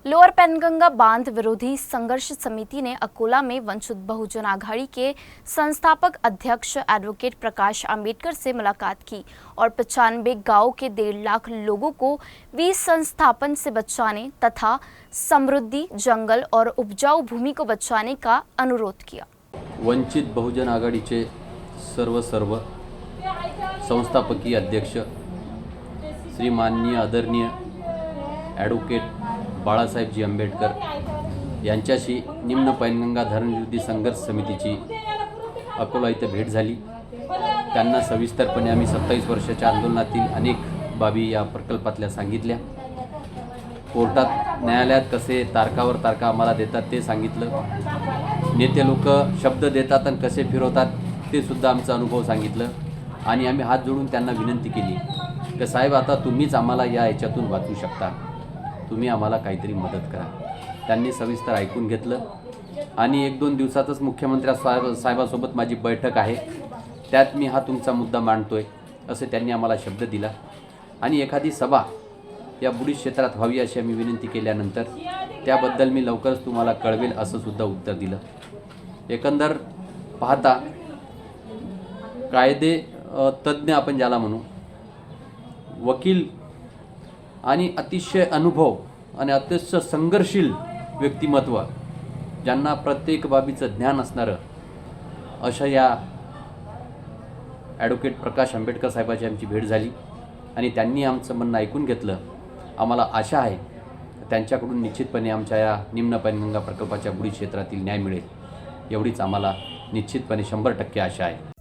Lower Penganga बांध विरोधी संघर्ष समिति ने अकोला में वंचित बहुजन आघाड़ी के संस्थापक अध्यक्ष एडवोकेट प्रकाश अंबेडकर से मुलाकात की और 95 गांव के 1.5 लाख लोगों को वीज संस्थापन से बचाने तथा समृद्धि जंगल और उपजाऊ भूमि को बचाने का अनुरोध किया। वंचित बहुजन आघाडीचे सर्व संस्थापकीय अध्यक्ष श्री माननीय आदरणीय ॲडव्होकेट बाळासाहेबजी आंबेडकर यांच्याशी निम्न पैनगंगा धरण विरोधी संघर्ष समितीची अकोला इथे भेट झाली। त्यांना सविस्तरपणे आम्ही 27 वर्षाच्या आंदोलनातील अनेक बाबी या प्रकल्पातल्या सांगितल्या। कोर्टात न्यायालयात कसे तारकावर तारका आम्हाला देतात ते सांगितलं। नेते लोक शब्द देतात आणि कसे फिरवतात ते सुद्धा आमचा अनुभव सांगितलं आणि आम्ही हात जोडून त्यांना विनंती केली की साहेब आता तुम्हीच आम्हाला या याच्यातून वाचू शकता, तुम्ही आम्हाला काहीतरी मदत करा। त्यांनी सविस्तर ऐकून घेतलं आणि 1-2 दिवसातच मुख्यमंत्री साहेबासोबत माझी बैठक आहे, त्यात मी हा तुमचा मुद्दा मांडतोय असे त्यांनी आम्हाला शब्द दिला आणि एखादी सभा या बुडीत क्षेत्रात व्हावी अशी आम्ही विनंती केल्यानंतर त्याबद्दल मी लवकरच तुम्हाला कळवेल असं सुद्धा उत्तर दिलं। एकंदर पाहता कायदे तज्ञ आपण ज्याला म्हणू, वकील आणि अतिशय अनुभव आणि अतिशय संघर्षशील व्यक्तिमत्व ज्यांना प्रत्येक बाबीचं ज्ञान असणारं अशा या ॲडव्होकेट प्रकाश आंबेडकर साहेबांची आमची भेट झाली आणि त्यांनी आमचं म्हणणं ऐकून घेतलं। आम्हाला आशा आहे त्यांच्याकडून निश्चितपणे आमच्या या निम्न पैनगंगा प्रकल्पाच्या बुडीत क्षेत्रातील न्याय मिळेल, एवढीच आम्हाला निश्चितपणे 100% आशा आहे।